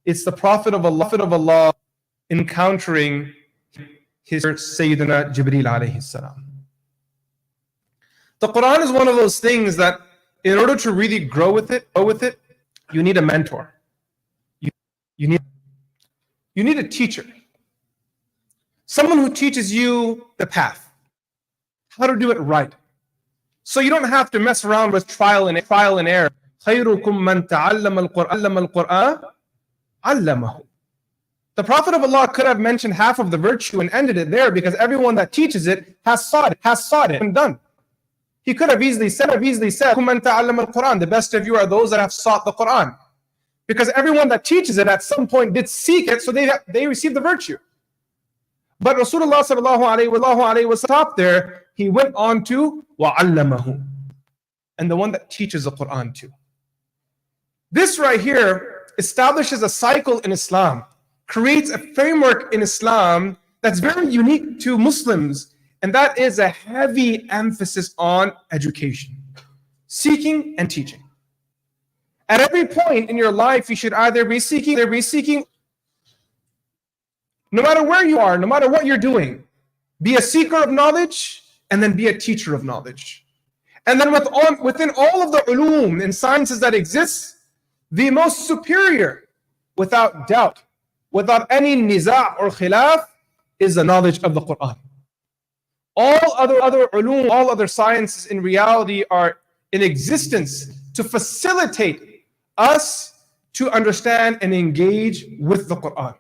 It's the Prophet of Allah encountering his Sayyidina Jibreel alayhi salam. The Quran is one of those things that in order to really grow with it, you need a mentor. You need a teacher. Someone who teaches you the path, how to do it right. So you don't have to mess around with trial and error. خَيْرُكُمْ مَنْ تَعَلَّمَ الْقُرْآنَ عَلَّمَهُ. The Prophet of Allah could have mentioned half of the virtue and ended it there, because everyone that teaches it has sought it and done. He could have easily said, مَنْ تَعَلَّمَ الْقُرْآنَ. The best of you are those that have sought the Quran. Because everyone that teaches it at some point did seek it, so they received the virtue. But Rasulullah sallallahu alayhi wa sallam stopped there. He went on to وَعَلَّمَهُ, and the one that teaches the Quran too. This right here establishes a cycle in Islam, creates a framework in Islam that's very unique to Muslims, and that is a heavy emphasis on education, seeking and teaching. At every point in your life, you should either be seeking, no matter where you are, no matter what you're doing, be a seeker of knowledge and then be a teacher of knowledge. And then within all of the ulum and sciences that exist, the most superior, without doubt, without any niza' or khilaf, is the knowledge of the Quran. All other ulum, all other sciences in reality are in existence to facilitate us to understand and engage with the Quran.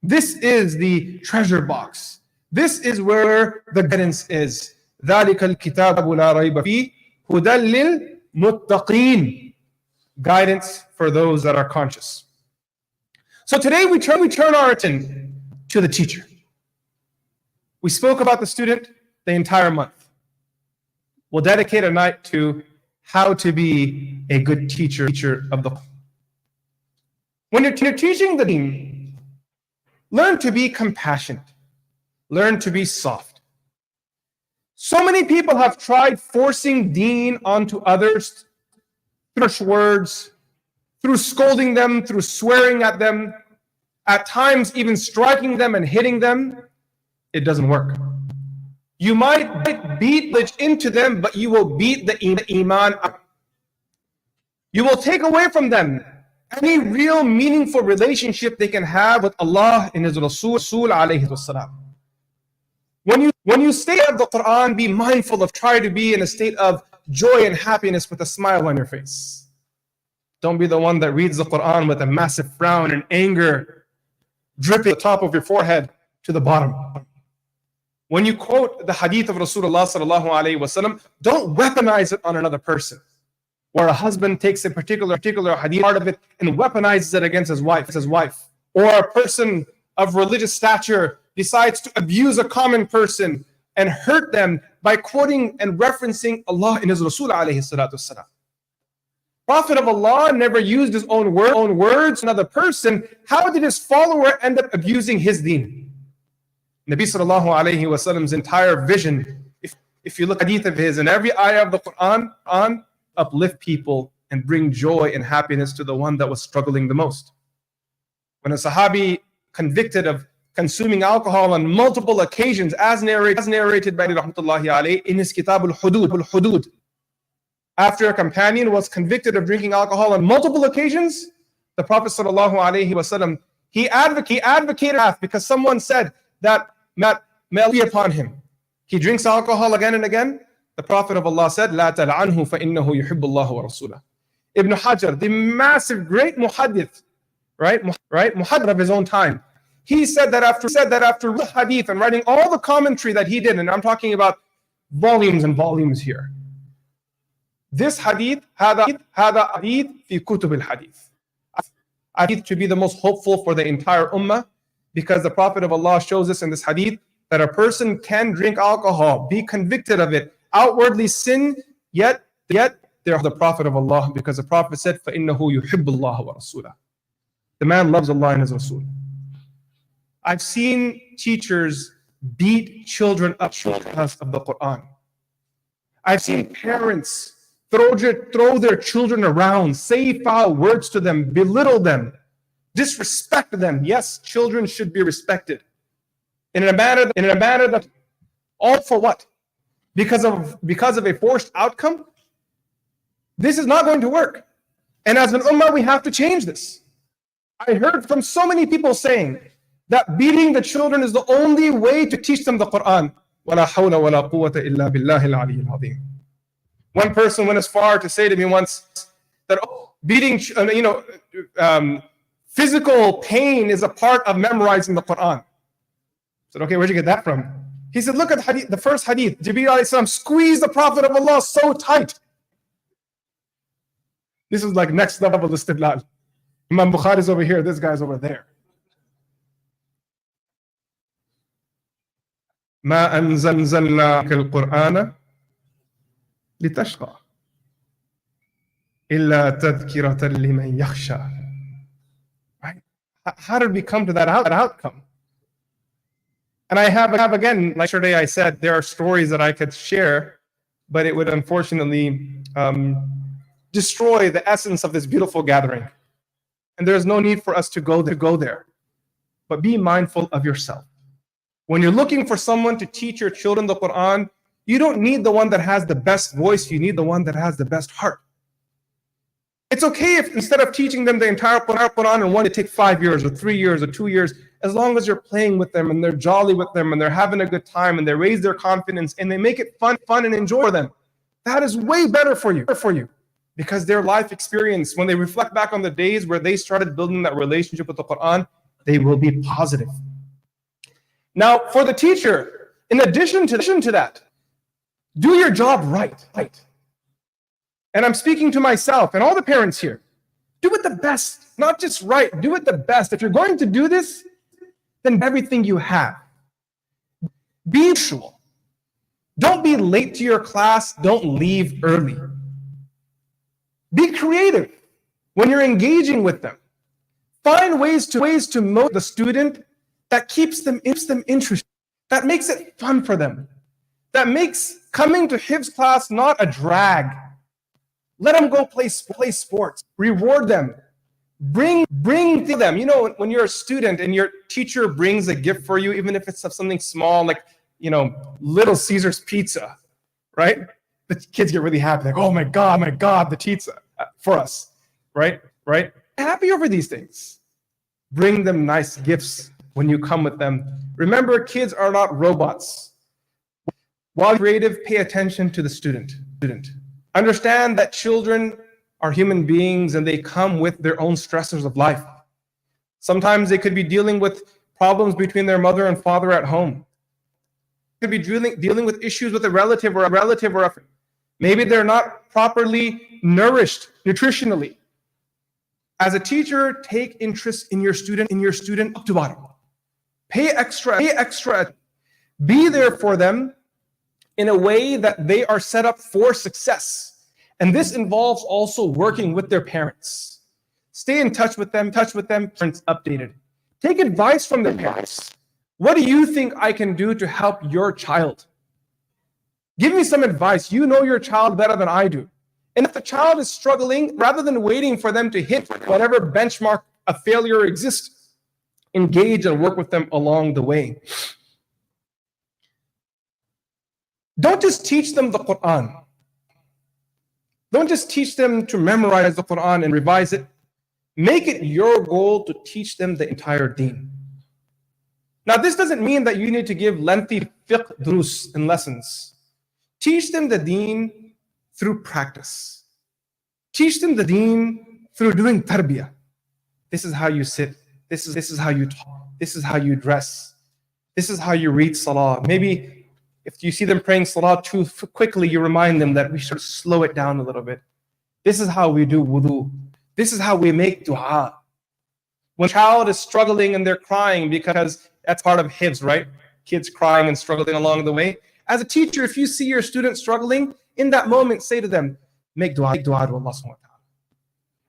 This is the treasure box. This is where the guidance is. ذَلِكَ الْكِتَابُ لَا رَيْبَ فِيهِ هُدًى لِلْمُتَّقِينَ. Guidance for those that are conscious. So today we turn our attention to the teacher. We spoke about the student the entire month. We'll dedicate a night to how to be a good teacher of the Quran. When you're teaching the deen, learn to be compassionate. Learn to be soft. So many people have tried forcing deen onto others through harsh words, through scolding them, through swearing at them, at times even striking them and hitting them. It doesn't work. You might beat into them, but you will beat the iman up. You will take away from them any real meaningful relationship they can have with Allah and His Rasul alayhi wasalam. When you stay out of the Quran, be mindful of trying to be in a state of joy and happiness with a smile on your face. Don't be the one that reads the Quran with a massive frown and anger dripping the top of your forehead to the bottom. When you quote the hadith of Rasulullah sallallahu alayhi wasallam, don't weaponize it on another person. Where a husband takes a particular hadith part of it and weaponizes it against his wife. Or a person of religious stature decides to abuse a common person and hurt them by quoting and referencing Allah and His Rasul alayhi salatu wasalam. Prophet of Allah never used his own words, another person. How did his follower end up abusing his deen? Nabi sallallahu alayhi wasallam's entire vision, if you look at hadith of his and every ayah of the Quran, uplift people and bring joy and happiness to the one that was struggling the most. When a Sahabi convicted of consuming alcohol on multiple occasions, as narrated by rahmatullahi alayhi in his kitab al-Hudud, after a companion was convicted of drinking alcohol on multiple occasions, the Prophet sallallahu alayhi wasallam, he advocated because someone said that may Allah be upon him. He drinks alcohol again and again. The Prophet of Allah said, "La tal'anhu fa innahu yuhibbu Allah wa rasulahu." Ibn Hajar, the massive, great muhaddith, right, muhaddith of his own time, he said that after the hadith and writing all the commentary that he did, and I'm talking about volumes and volumes here. This hadith, hada hadith fi kutub al-hadith. Hadith to be the most hopeful for the entire ummah, because the Prophet of Allah shows us in this hadith that a person can drink alcohol, be convicted of it, outwardly sin, yet they're the Prophet of Allah, because the Prophet said, فَإِنَّهُ يُحِبُّ اللَّهَ وَرَسُولَهُ. The man loves Allah and His Rasul. I've seen teachers beat children up because of the Quran. I've seen parents throw their children around, say foul words to them, belittle them, disrespect them. Yes, children should be respected in a manner that all for what? Because of a forced outcome? This is not going to work. And as an ummah, we have to change this. I heard from so many people saying that beating the children is the only way to teach them the Quran. وَلَا حَوْلَ وَلَا قُوَّةَ إِلَّا بِاللَّهِ الْعَلِيِّ الْعَظِيمِ. One person went as far to say to me once that beating, physical pain is a part of memorizing the Quran. I said, okay, where'd you get that from? He said, look at the first hadith. Jibreel alayhi salam squeezed the Prophet of Allah so tight. This is like next level istidlal. Imam Bukhari is over here, this guy's over there. ما أنزلنا القرآن لتشقى إلا تذكرة لمن يخشى. Right? How did we come to that outcome? And I have again, like yesterday I said, there are stories that I could share, but it would unfortunately destroy the essence of this beautiful gathering. And there's no need for us to go there. But be mindful of yourself. When you're looking for someone to teach your children the Quran, you don't need the one that has the best voice, you need the one that has the best heart. It's okay if instead of teaching them the entire Quran in one, it take 5 years or 3 years or 2 years, as long as you're playing with them and they're jolly with them and they're having a good time and they raise their confidence and they make it fun and enjoy them. That is way better for you. Because their life experience, when they reflect back on the days where they started building that relationship with the Quran, they will be positive. Now, for the teacher, in addition to that, do your job right. And I'm speaking to myself and all the parents here. Do it the best, not just right. Do it the best. If you're going to do this, then everything you have. Be punctual. Don't be late to your class. Don't leave early. Be creative when you're engaging with them. Find ways to motivate the student that keeps them interested, that makes it fun for them, that makes coming to Hifz class not a drag. Let them go play sports. Reward them. Bring to them. You know, when you're a student and your teacher brings a gift for you, even if it's something small like, Little Caesar's pizza, right? The kids get really happy. Like, oh my God, the pizza for us, right? Happy over these things. Bring them nice gifts when you come with them. Remember, kids are not robots. While creative, pay attention to the student. Understand that children are human beings and they come with their own stressors of life. Sometimes they could be dealing with problems between their mother and father at home. They could be dealing with issues with a relative or a friend. Maybe they're not properly nourished nutritionally. As a teacher, take interest in your student up to bottom. Pay extra. Be there for them in a way that they are set up for success. And this involves also working with their parents. Stay in touch with them, parents updated. Take advice from their parents. What do you think I can do to help your child? Give me some advice. You know your child better than I do. And if the child is struggling, rather than waiting for them to hit whatever benchmark of failure exists, engage and work with them along the way. Don't just teach them the Quran. Don't just teach them to memorize the Quran and revise it. Make it your goal to teach them the entire deen. Now, this doesn't mean that you need to give lengthy fiqh durus and lessons. Teach them the deen through practice. Teach them the deen through doing tarbiyah. This is how you sit. This is how you talk. This is how you dress. This is how you read salah. Maybe if you see them praying salah too quickly, you remind them that we should slow it down a little bit. This is how we do wudu. This is how we make dua. When a child is struggling and they're crying, because that's part of hifz, right? Kids crying and struggling along the way. As a teacher, if you see your student struggling, in that moment, say to them, make dua to Allah subhanahu wa ta'ala.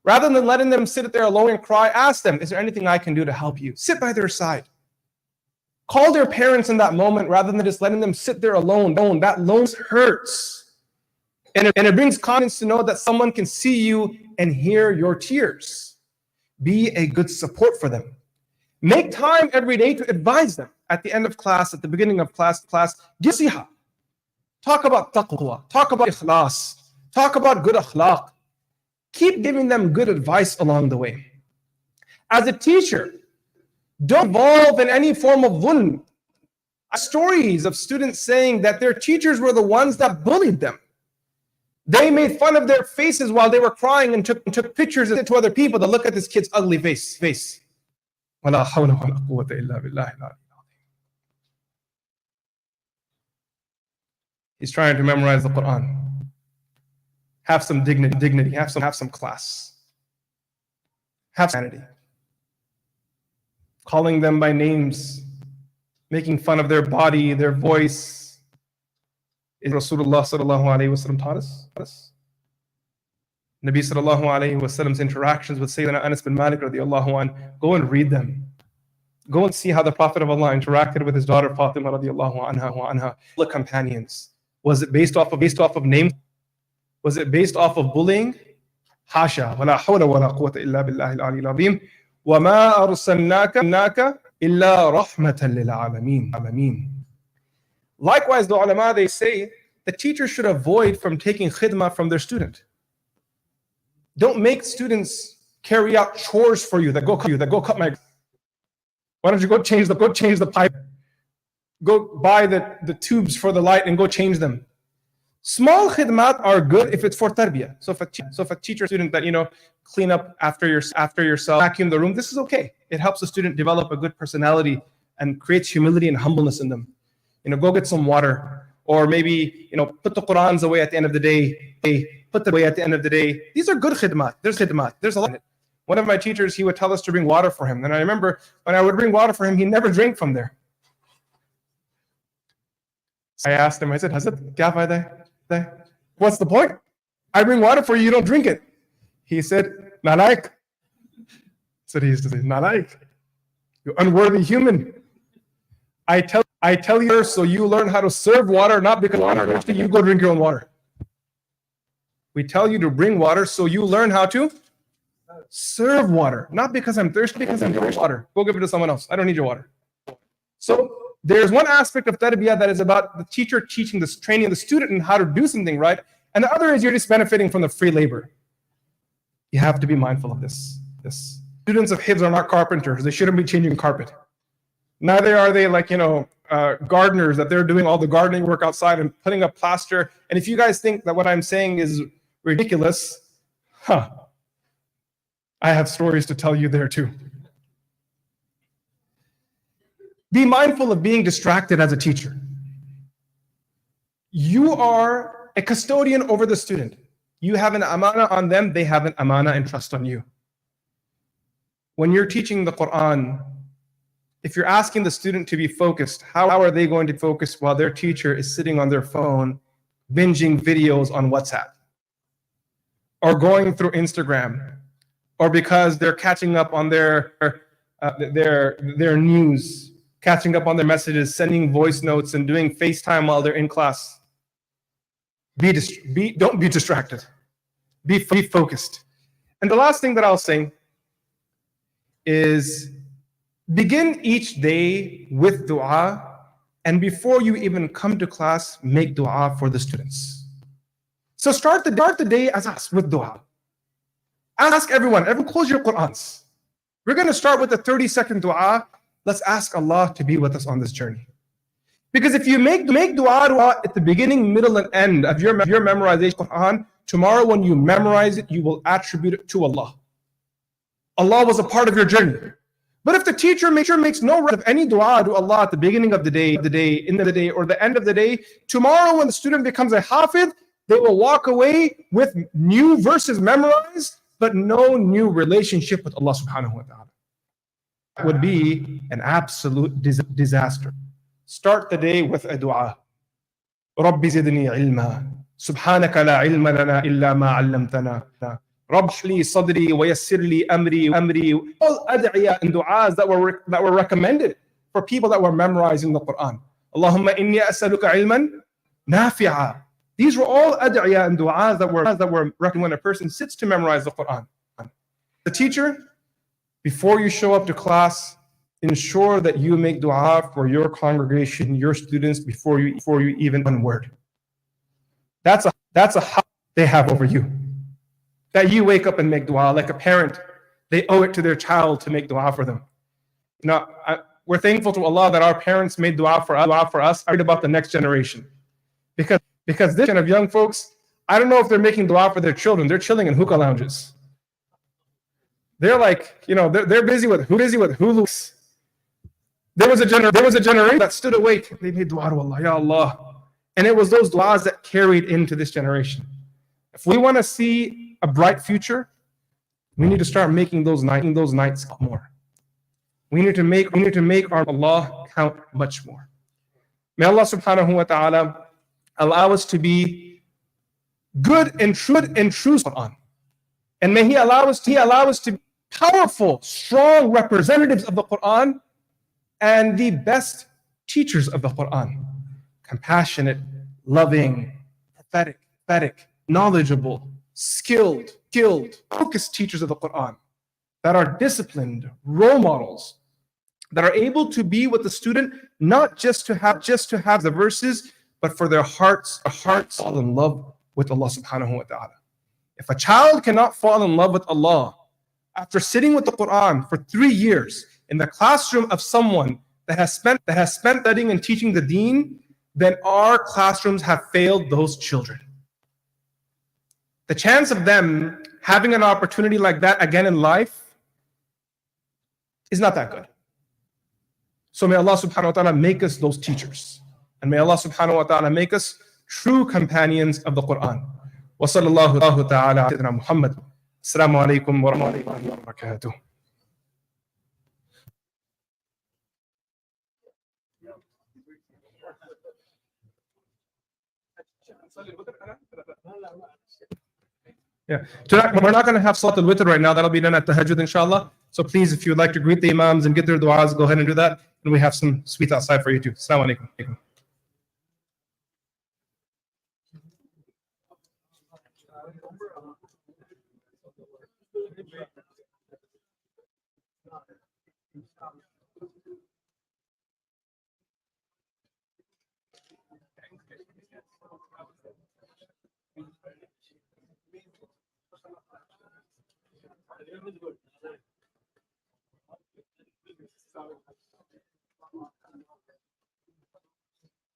Rather than letting them sit there alone and cry, ask them, is there anything I can do to help you? Sit by their side. Call their parents in that moment rather than just letting them sit there alone. That loneliness hurts. And it brings confidence to know that someone can see you and hear your tears. Be a good support for them. Make time every day to advise them. At the end of class, at the beginning of class, give nasiha. Talk about taqwa, talk about ikhlas, talk about good akhlaq. Keep giving them good advice along the way. As a teacher, don't involve in any form of dhulm. Stories of students saying that their teachers were the ones that bullied them. They made fun of their faces while they were crying and took pictures to other people to look at this kid's ugly face. وَلَا حَوْلَ وَلَا قُوَّةَ إِلَّا بِاللَّهِ الْعَلِيِّ الْعَظِيمِ. He's trying to memorize the Quran. Have some dignity, have some class. Have sanity. Calling them by names, making fun of their body, their voice. Is Rasulullah sallallahu alayhi wa sallam taught us? Nabi sallallahu alayhi wa sallam's interactions with Sayyidina Anas bin Malik radiallahu an, go and read them. Go and see how the Prophet of Allah interacted with his daughter Fatima radiallahu anha. The companions. Was it based off of names? Was it based off of bullying? Hasha. وَلَا حَوْلَ وَلَا قُوَّةَ إِلَّا بِاللَّهِ الْعَلِيِّ الْعَظِيمِ وَمَا أَرْسَلْنَاكَ إِلَّا رَحْمَةً لِلْعَالَمِينَ. Likewise, the ulama, they say the teacher should avoid from taking khidmah from their student. Don't make students carry out chores for you that go cut my. Why don't you go change the pipe? Go buy the tubes for the light and go change them. Small khidmat are good if it's for tarbiyah. So if a teacher student that clean up after yourself, vacuum the room, this is okay. It helps the student develop a good personality and creates humility and humbleness in them. Go get some water, or maybe put the Qurans away at the end of the day. Put them away at the end of the day. These are good khidmat. There's a lot in it. One of my teachers, he would tell us to bring water for him. And I remember when I would bring water for him, he never drank from there. I asked him, I said, Hazrat, kya fayda hai? What's the point? I bring water for you, you don't drink it. He said, Nalaik. So he used to say, Nalaik. You unworthy human. I tell you so you learn how to serve water, not because water, you go drink your own water. We tell you to bring water so you learn how to serve water, not because I'm thirsty, because I'm drinking water. Go give it to someone else. I don't need your water. So there's one aspect of tarbiyah that is about the teacher training the student in how to do something right, and the other is you're just benefiting from the free labor. You have to be mindful of this. Students of hifz are not carpenters. They shouldn't be changing carpet. Neither are they gardeners that they're doing all the gardening work outside and putting up plaster. And if you guys think that what I'm saying is ridiculous, I have stories to tell you there too. Be mindful of being distracted as a teacher. You are a custodian over the student. You have an amana on them, they have an amana and trust on you. When you're teaching the Quran, if you're asking the student to be focused, how are they going to focus while their teacher is sitting on their phone, binging videos on WhatsApp, or going through Instagram, or because they're catching up on their news, catching up on their messages, sending voice notes, and doing FaceTime while they're in class? Don't be distracted. Be focused. And the last thing that I'll say is begin each day with dua, and before you even come to class, make dua for the students. So start the day with dua. Ask everyone close your Qur'ans. We're going to start with a 30-second dua. Let's ask Allah to be with us on this journey. Because if you make dua at the beginning, middle, and end of your memorization of Quran, tomorrow when you memorize it, you will attribute it to Allah. Allah was a part of your journey. But if the teacher makes no record of any dua to Allah at the beginning of the day, end of the day, or the end of the day, tomorrow when the student becomes a hafid, they will walk away with new verses memorized, but no new relationship with Allah subhanahu wa ta'ala. That would be an absolute disaster. Start the day with a dua. رَبِّ زِدْنِي عِلْمًا سُبْحَانَكَ لَا عِلْمَ لَنَا إِلَّا مَا عَلَّمْتَنَا رَبِّ لِي صَدْرِي وَيَسِّرْ لِي أَمْرِي. All ad'iyah and du'as that were recommended for people that were memorizing the Quran. Allahumma inni as'aluka ilman nafi'a. These were all ad'iyah and du'as that were recommended when a person sits to memorize the Quran. The teacher Before you show up to class, ensure that you make dua for your congregation, your students, before you even one word. That's a haq they have over you. That you wake up and make dua like a parent. They owe it to their child to make dua for them. You know, we're thankful to Allah that our parents made dua for us. I read about the next generation. Because this generation of young folks, I don't know if they're making dua for their children. They're chilling in hookah lounges. They're like, you know, they're busy with Hulu. There was a generation that stood awake. They made dua to Allah, Ya Allah. And it was those duas that carried into this generation. If we want to see a bright future, we need to start making those nights count more. We need to make our Allah count much more. May Allah subhanahu wa ta'ala allow us to be good and true Quran. And may He allow us to be powerful, strong representatives of the Quran and the best teachers of the Quran. Compassionate, loving, prophetic, knowledgeable, skilled, focused teachers of the Quran that are disciplined, role models, that are able to be with the student, not just to have the verses, but for their hearts fall in love with Allah subhanahu wa ta'ala. If a child cannot fall in love with Allah after sitting with the Quran for 3 years in the classroom of someone that has spent studying and teaching the deen, then our classrooms have failed those children. The chance of them having an opportunity like that again in life is not that good. So may Allah subhanahu wa ta'ala make us those teachers. And may Allah subhanahu wa ta'ala make us true companions of the Quran. Wa sallallahu ta'ala ala sayyidina Muhammad. Assalamu alaikum wa rahmatullahi wa barakatuh. Yeah, we're not going to have Salat al-Witr right now. That'll be done at Tahajjud, inshallah. So please, if you would like to greet the Imams and get their du'as, go ahead and do that. And we have some sweets outside for you too. Assalamu alaikum.